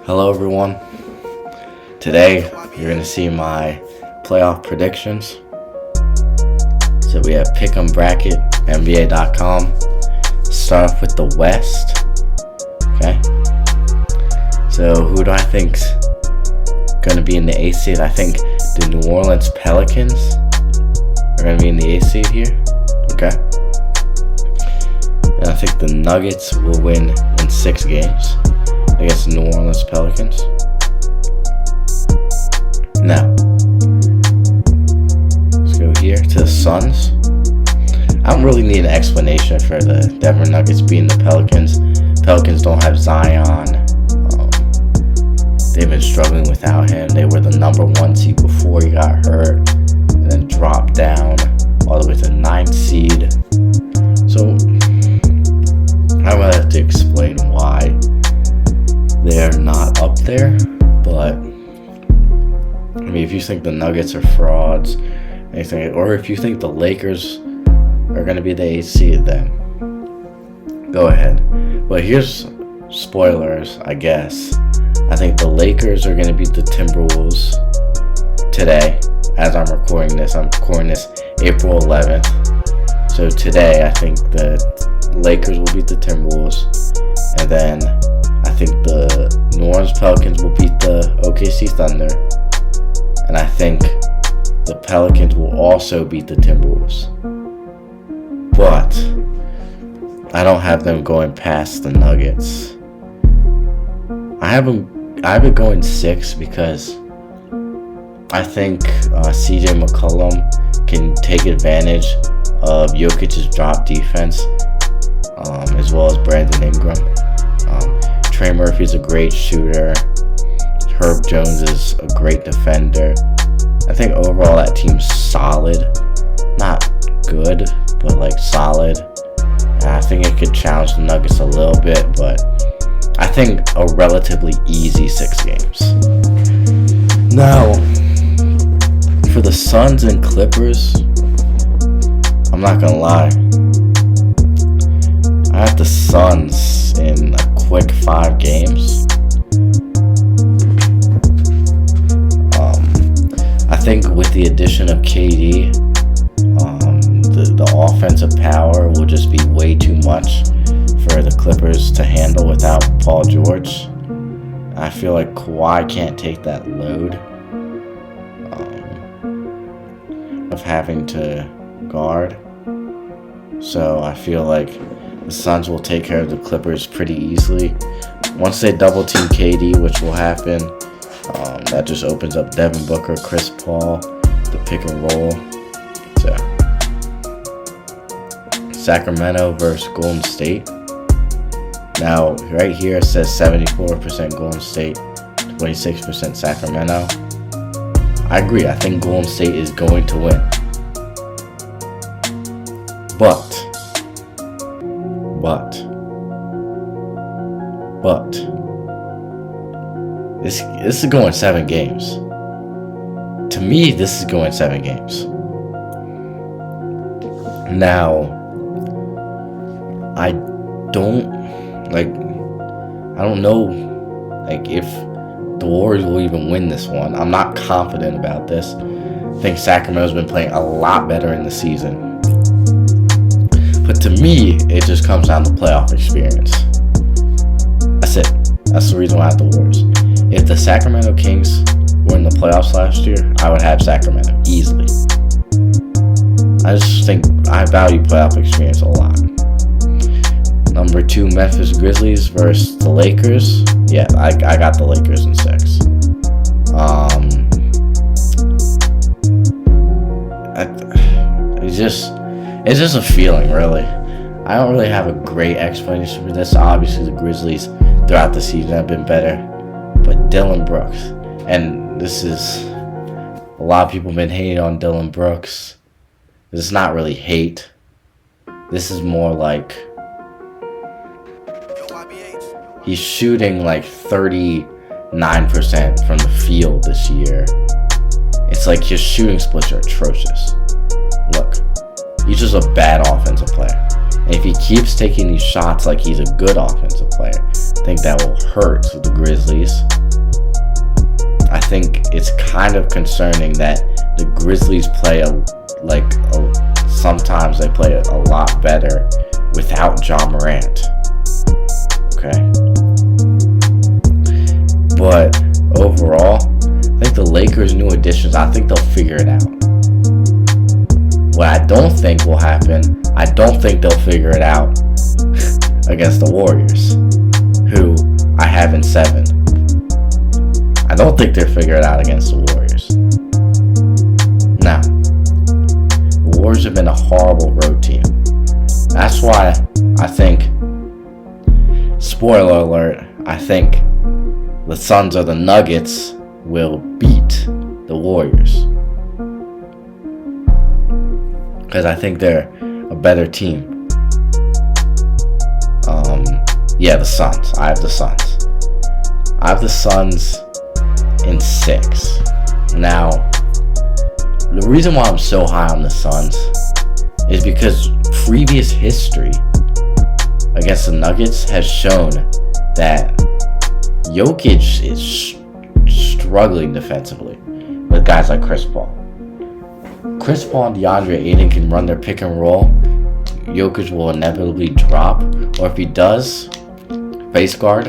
Hello everyone. Today you're going to see my playoff predictions. So we have Pick'em Bracket, NBA.com. Start off with the West. Okay. So who do I think's going to be in the 8th seed? I think the New Orleans Pelicans are going to be in the 8th seed here. Okay. And I think the Nuggets will win in 6 games against the New Orleans Pelicans. Now, let's go here to the Suns. I don't really need an explanation for the Denver Nuggets beating the Pelicans. Pelicans don't have Zion. They've been struggling without him. They were the number 1 seed before he got hurt, and then dropped down all the way to the 9th seed. So, I don't really have to explain why they're not up there, but I mean, if you think the Nuggets are frauds, or if you think the Lakers are going to be the 8th seed, then go ahead. But here's spoilers, I guess. I think the Lakers are going to beat the Timberwolves today. As I'm recording this April 11th. So today, I think the Lakers will beat the Timberwolves, and then I think the New Orleans Pelicans will beat the OKC Thunder. And I think the Pelicans will also beat the Timberwolves. But I don't have them going past the Nuggets. I have it going 6 because I think CJ McCollum can take advantage of Jokic's drop defense, as well as Brandon Ingram. Trey Murphy's a great shooter. Herb Jones is a great defender. I think overall that team's solid. Not good, but solid. And I think it could challenge the Nuggets a little bit, but I think a relatively easy 6 games. Now, for the Suns and Clippers, I'm not gonna lie. I have the Suns in a quick 5 games. I think with the addition of KD, the offensive power will just be way too much for the Clippers to handle without Paul George. I feel like Kawhi can't take that load of having to guard. So I feel like the Suns will take care of the Clippers pretty easily. Once they double team KD, which will happen, that just opens up Devin Booker, Chris Paul, the pick and roll. So, Sacramento versus Golden State. Now, right here it says 74% Golden State, 26% Sacramento. I agree. I think Golden State is going to win. But this is going 7 games. To me, this is going 7 games. Now, I don't know if the Warriors will even win this one. I'm not confident about this. I think Sacramento's been playing a lot better in the season. But to me, it just comes down to playoff experience. That's it. That's the reason why I have the Warriors. If the Sacramento Kings were in the playoffs last year, I would have Sacramento easily. I just think I value playoff experience a lot. Number 2, Memphis Grizzlies versus the Lakers. Yeah, I got the Lakers in 6. It's just a feeling, really. I don't really have a great explanation for this. Obviously, the Grizzlies throughout the season have been better. But Dillon Brooks, and this is, a lot of people have been hating on Dillon Brooks. This is not really hate. This is more like he's shooting 39% from the field this year. It's like his shooting splits are atrocious. Look, he's just a bad offensive player. And if he keeps taking these shots like he's a good offensive player, think that will hurt the Grizzlies. I think it's kind of concerning that the Grizzlies play sometimes they play a lot better without Ja Morant. Okay. But overall, I think the Lakers' new additions, I think they'll figure it out. What I don't think will happen, I don't think they'll figure it out against the Warriors, who I have in 7. I don't think they'll figure it out against the Warriors. Now, the Warriors have been a horrible road team. That's why I think, spoiler alert, I think the Suns or the Nuggets will beat the Warriors. Because I think they're a better team. The Suns. I have the Suns. I have the Suns in 6. Now, the reason why I'm so high on the Suns is because previous history against the Nuggets has shown that Jokic is struggling defensively with guys like Chris Paul. Chris Paul and DeAndre Ayton can run their pick and roll. Jokic will inevitably drop, or if he does, face guard.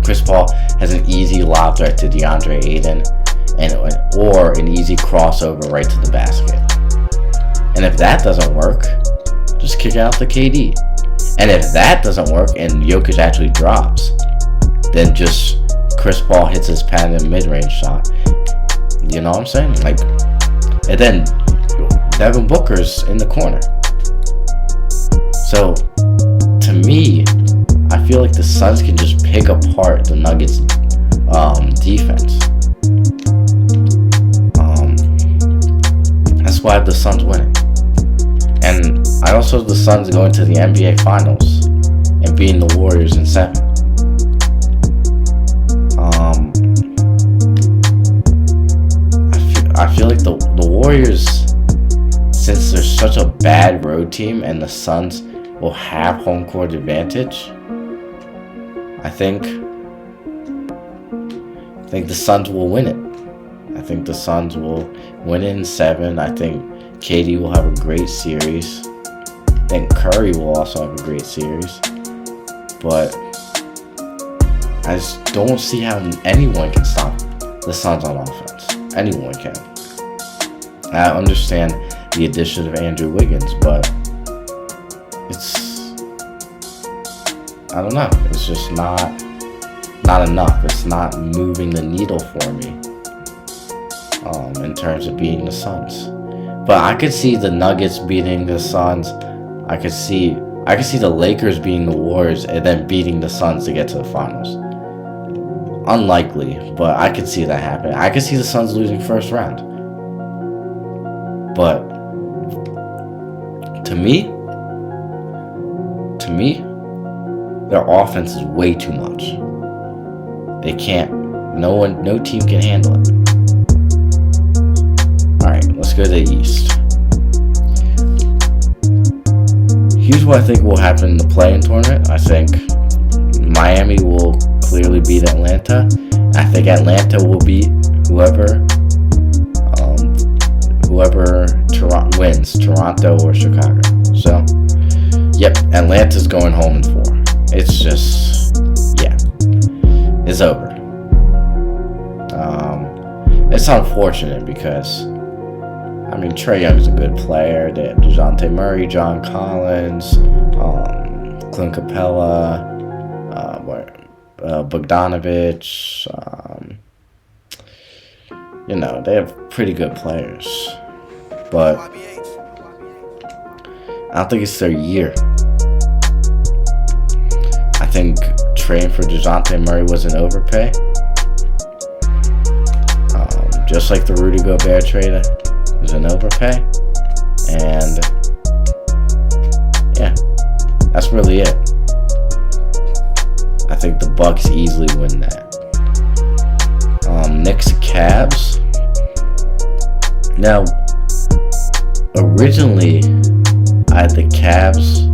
Chris Paul has an easy lob threat to DeAndre Ayton, or an easy crossover right to the basket. And if that doesn't work, just kick out to KD. And if that doesn't work and Jokic actually drops, then just Chris Paul hits his patented mid-range shot. You know what I'm saying? And then Devin Booker's in the corner. So, to me, I feel like the Suns can just pick apart the Nuggets' defense. That's why I have the Suns winning. And I also have the Suns going to the NBA Finals and beating the Warriors in 7. I feel like the Warriors, since they're such a bad road team and the Suns will have home court advantage, I think the Suns will win it. I think the Suns will win it in 7. I think KD will have a great series. I think Curry will also have a great series. But I just don't see how anyone can stop the Suns on offense. Anyone can. I understand the addition of Andrew Wiggins, but I don't know. It's just not enough. It's not moving the needle for me in terms of beating the Suns. But I could see the Nuggets beating the Suns. I could see the Lakers beating the Warriors and then beating the Suns to get to the finals. Unlikely, but I could see that happen. I could see the Suns losing first round. But to me, their offense is way too much. They can't. No team can handle it. All right, let's go to the East. Here's what I think will happen in the play-in tournament. I think Miami will clearly beat Atlanta. I think Atlanta will beat whoever Toronto wins, Toronto or Chicago. So, yep, Atlanta's going home in 4. It's just, yeah, it's over. It's unfortunate because, I mean, Trae Young's a good player. They have DeJounte Murray, John Collins, Clint Capella, Bogdanovich. They have pretty good players. But I don't think it's their year. I think trading for DeJounte Murray was an overpay. Just like the Rudy Gobert trade was an overpay. And yeah, that's really it. I think the Bucks easily win that. Knicks Cavs. Now, originally, I had the Cavs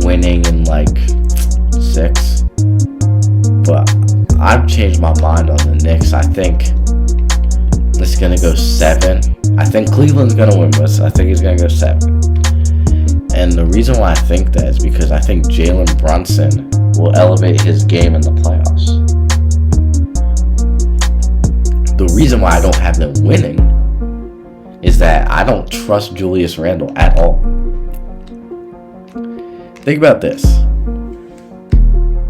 winning in like 6. I've changed my mind on the Knicks. I think it's gonna go 7. I think Cleveland's gonna win, but I think it's gonna go 7. And the reason why I think that is because I think Jalen Brunson will elevate his game in the playoffs. The reason why I don't have them winning is that I don't trust Julius Randle at all. Think about this.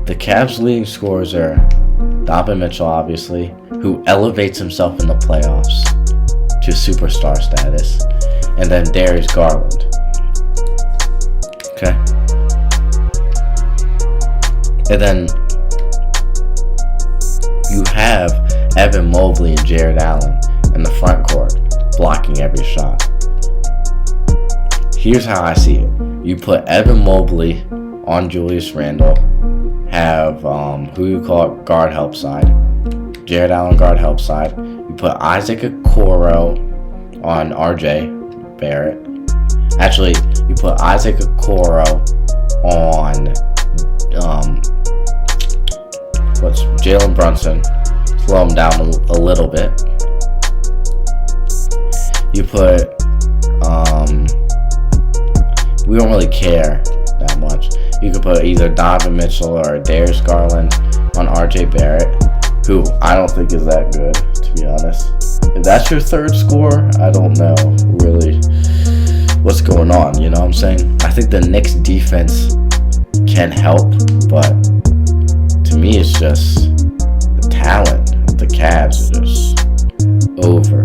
The Cavs' leading scorers are Donovan Mitchell, obviously, who elevates himself in the playoffs to superstar status, and then Darius Garland. Okay. And then you have Evan Mobley and Jared Allen in the front court blocking every shot. Here's how I see it. You put Evan Mobley on Julius Randle, have who you call it guard help side, Jared Allen guard help side. You put Isaac Okoro on RJ Barrett. Actually, you put Isaac Okoro on Jalen Brunson, slow him down a little bit. You put we don't really care that much. You could put either Donovan Mitchell or Darius Garland on RJ Barrett, who I don't think is that good, to be honest. If that's your third scorer, I don't know really what's going on, you know what I'm saying? I think the Knicks defense can help, but to me it's just the talent of the Cavs are just over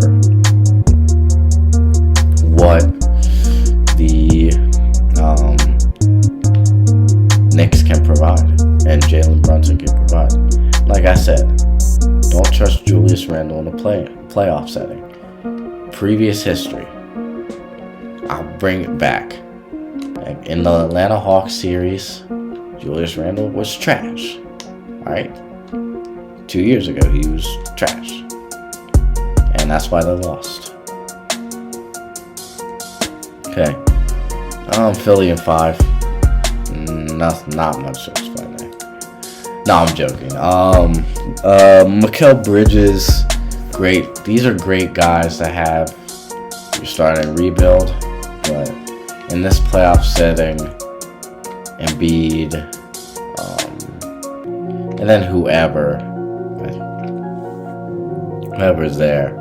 what the Knicks can provide and Jalen Brunson can provide. Like I said, don't trust Julius Randle in a playoff setting. Previous history, I'll bring it back. Like in the Atlanta Hawks series, Julius Randle was trash. Alright? 2 years ago, he was trash. And that's why they lost. Okay. Philly in 5. Not much to explain there. No, I'm joking. Mikal Bridges, great. These are great guys to have. You're starting to rebuild, but in this playoff setting, Embiid, and then whoever's there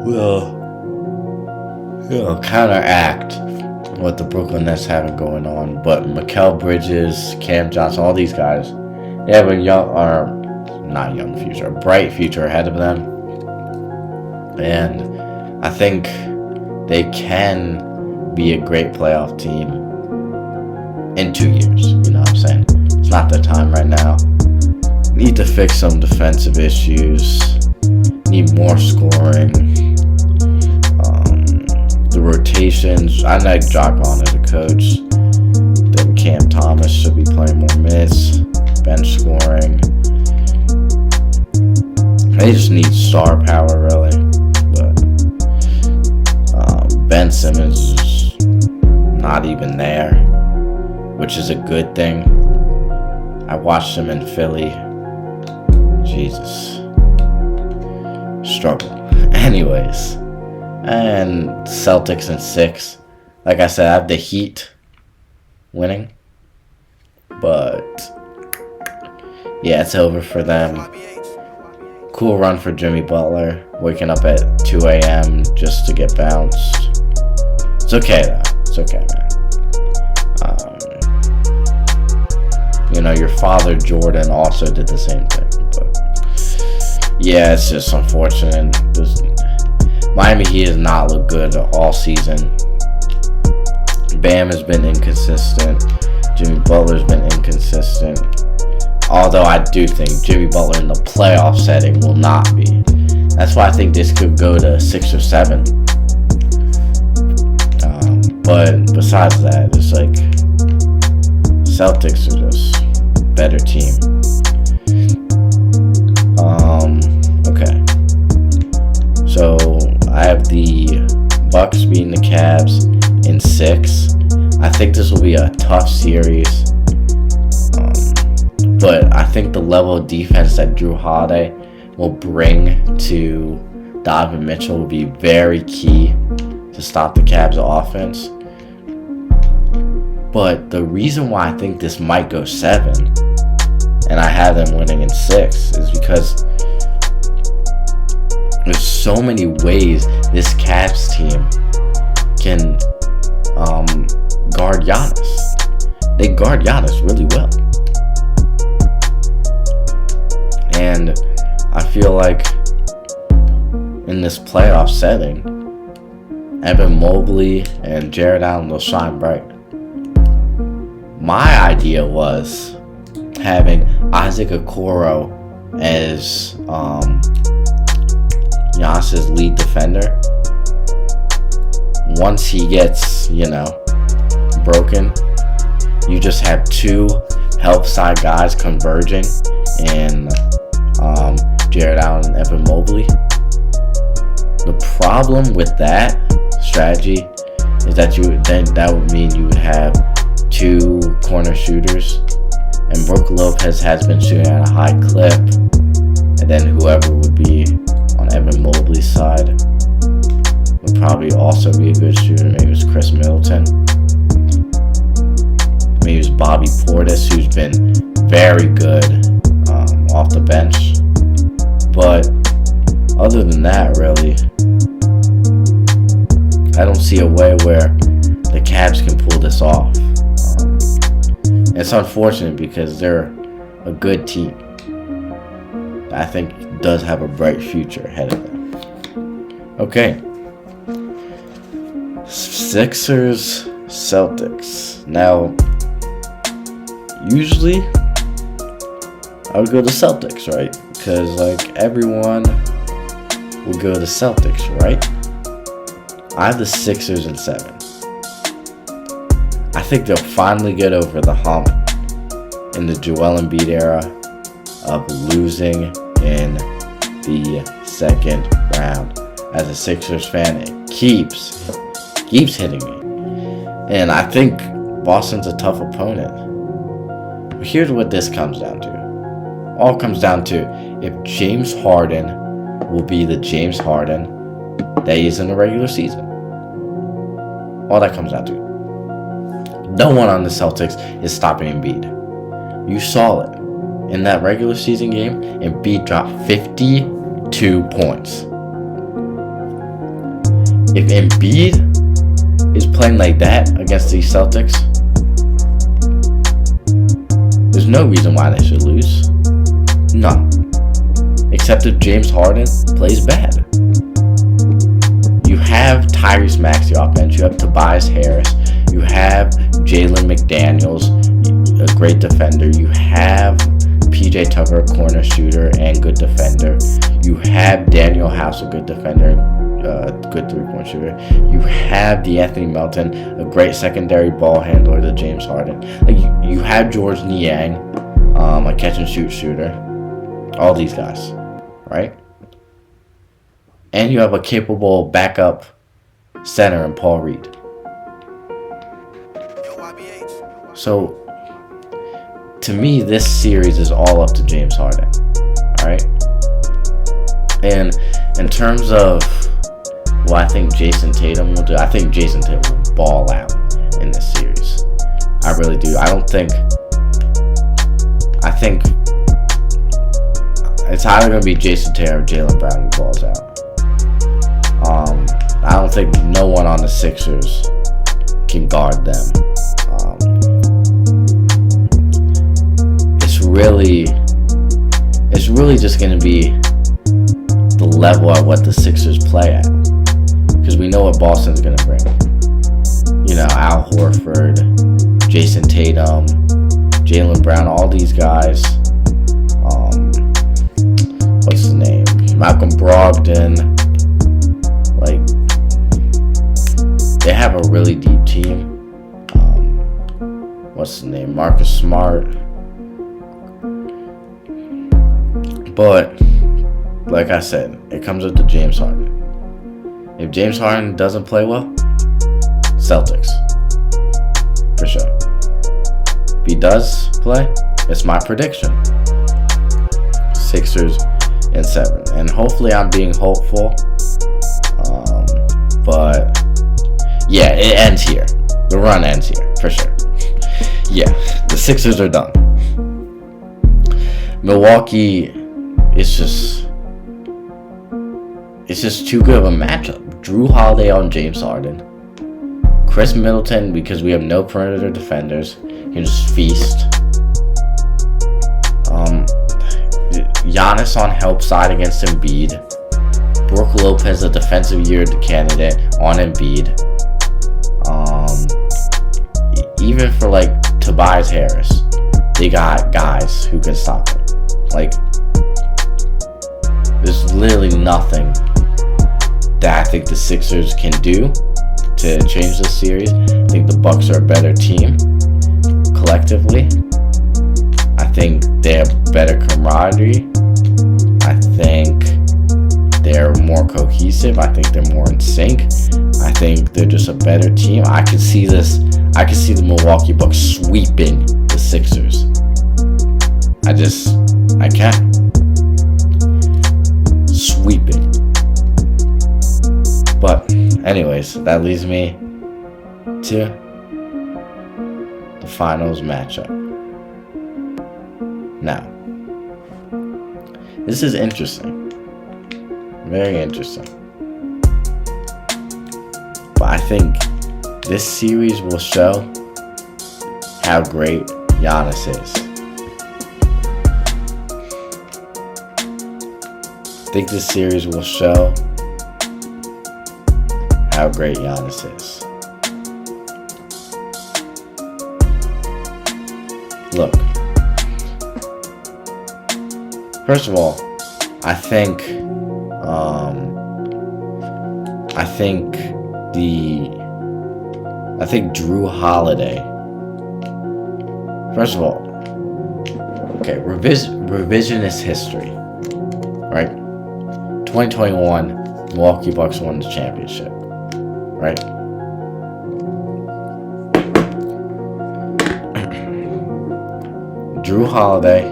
will counteract what the Brooklyn Nets have going on. But Mikal Bridges, Cam Johnson, all these guys, they have a bright future ahead of them. And I think they can be a great playoff team in 2 years. You know what I'm saying? It's not the time right now. Need to fix some defensive issues. Need more scoring. The rotations. I like Jock Vaughn as a coach. Then Cam Thomas should be playing more minutes. Bench scoring. They just need star power, really. But Ben Simmons is not even there, which is a good thing. I watched him in Philly. Jesus. Struggle. Anyways. And Celtics in 6. Like I said, I have the Heat winning. But yeah, it's over for them. Cool run for Jimmy Butler. Waking up at 2 a.m. just to get bounced. It's okay though. It's okay, man. Your father Jordan also did the same thing. But yeah, it's just unfortunate. Miami Heat has not looked good all season. Bam has been inconsistent. Jimmy Butler's been inconsistent. Although I do think Jimmy Butler in the playoff setting will not be. That's why I think this could go to 6 or 7. But besides that, it's like Celtics are just a better team. Okay. So I have the Bucks beating the Cavs in 6. I think this will be a tough series. But I think the level of defense that Jrue Holiday will bring to Donovan Mitchell will be very key to stop the Cavs' offense. But the reason why I think this might go 7, and I have them winning in 6, is because there's so many ways this Cavs team can guard Giannis. They guard Giannis really well. And I feel like in this playoff setting, Evan Mobley and Jared Allen will shine bright. My idea was having Isaac Okoro as Giannis' lead defender. Once he gets, broken, you just have 2 help side guys converging in Jared Allen and Evan Mobley. The problem with that strategy is that would mean you would have 2 corner shooters, and Brook Lopez has been shooting at a high clip, and then whoever would be on Evan Mobley's side would probably also be a good shooter. Maybe it's Chris Middleton, maybe it's Bobby Portis, who's been very good off the bench. But other than that, really, I don't see a way where the Cavs can pull this off. It's unfortunate because they're a good team. I think does have a bright future ahead of them. Okay. Sixers, Celtics. Now, usually I would go to Celtics, right? Because everyone would go to Celtics, right? I have the Sixers in 7. I think they'll finally get over the hump in the Joel Embiid era of losing in the second round. As a Sixers fan, it keeps hitting me. And I think Boston's a tough opponent. But here's what this comes down to. All comes down to if James Harden will be the James Harden that he is in the regular season. All that comes down to. No one on the Celtics is stopping Embiid. You saw it. In that regular season game, Embiid dropped 52 points. If Embiid is playing like that against these Celtics, there's no reason why they should lose. None. Except if James Harden plays bad. You have Tyrese Maxey off bench. You have Tobias Harris. You have Jalen McDaniels, a great defender. You have PJ Tucker, a corner shooter and good defender. You have Daniel House, a good defender, good three-point shooter. You have DeAnthony Melton, a great secondary ball handler to James Harden. You have George Niang, a catch-and-shoot shooter. All these guys, right? And you have a capable backup center in Paul Reed. So, to me, this series is all up to James Harden. Alright? And in terms of what I think Jason Tatum will do, I think Jason Tatum will ball out in this series. I really do. I think it's either going to be Jason Tatum or Jaylen Brown who balls out. I don't think no one on the Sixers can guard them. It's really just going to be the level at what the Sixers play at. Because we know what Boston's going to bring. Al Horford, Jason Tatum, Jaylen Brown, all these guys. What's his name? Malcolm Brogdon. They have a really deep team. What's his name? Marcus Smart. But, like I said, it comes up to James Harden. If James Harden doesn't play well, Celtics. For sure. If he does play, it's my prediction. Sixers in 7. And hopefully I'm being hopeful. But yeah, it ends here. The run ends here, for sure. Yeah, the Sixers are done. Milwaukee is just too good of a matchup. Jrue Holiday on James Harden. Chris Middleton, because we have no perimeter defenders, can just feast. Giannis on help side against Embiid. Brook Lopez, a defensive year candidate on Embiid. Even for like Tobias Harris, they got guys who can stop him. Like, there's literally nothing that I think the Sixers can do to change this series. I think the Bucks are a better team collectively. I think they have better camaraderie. I think they're more cohesive. I think they're more in sync. I think they're just a better team. I can see the Milwaukee Bucks sweeping the Sixers. I can. Sweeping. But anyways, that leads me to the finals matchup. Now, this is interesting. Very interesting. But I think this series will show how great Giannis is. I think this series will show how great Giannis is. Look. First of all, I think Jrue Holiday. First of all, okay, revisionist history, right? 2021, Milwaukee Bucks won the championship, right? Jrue Holiday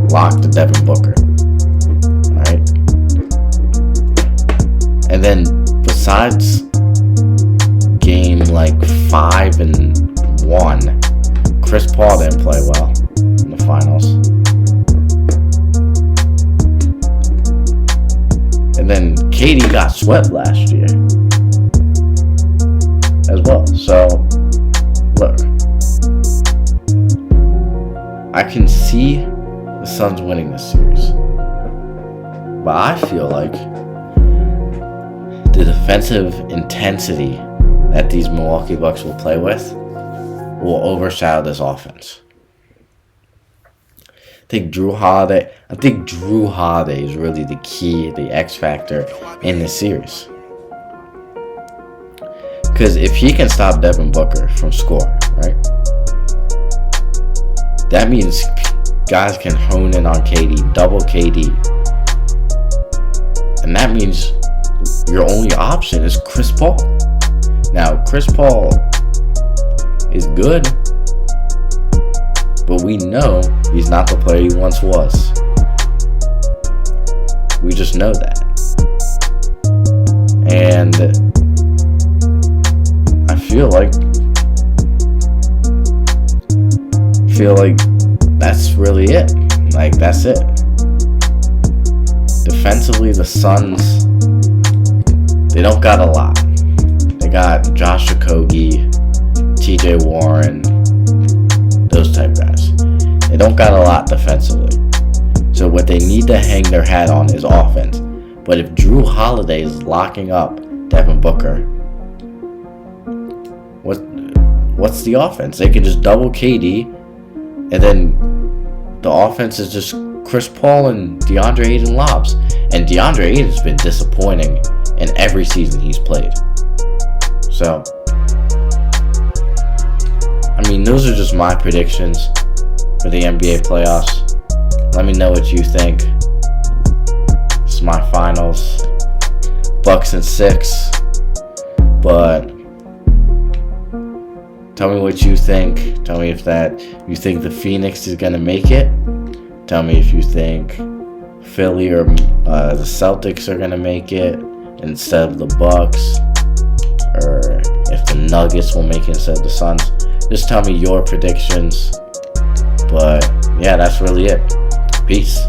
locked to Devin Booker, right? And then besides game like 5 and 1, Chris Paul didn't play well in the finals. And then KD got swept last year as well. So, look, I can see the Suns winning this series, but I feel like the defensive intensity that these Milwaukee Bucks will play with will overshadow this offense. I think Jrue Holiday is really the key, the X factor in this series. Because if he can stop Devin Booker from scoring, right? That means guys can hone in on KD, double KD. And that means your only option is Chris Paul. Now, Chris Paul is good, but we know he's not the player he once was. We just know that. And I feel like that's really it. Like, that's it. Defensively, the Suns, they don't got a lot. They got Josh Okogie, TJ Warren, those type guys. They don't got a lot defensively. So what they need to hang their hat on is offense. But if Jrue Holiday is locking up Devin Booker, what's the offense? They can just double KD, and then the offense is just Chris Paul and DeAndre Ayton lobs. And DeAndre Ayton has been disappointing in every season he's played. So, I mean, those are just my predictions for the NBA playoffs. Let me know what you think. This is my finals. Bucks in 6. But Tell me what you think. Tell me if you think the Phoenix is gonna make it. Tell me if you think Philly or the Celtics are gonna make it instead of the Bucks, or if the Nuggets will make it instead of the Suns. Just tell me your predictions. But yeah, that's really it. Peace.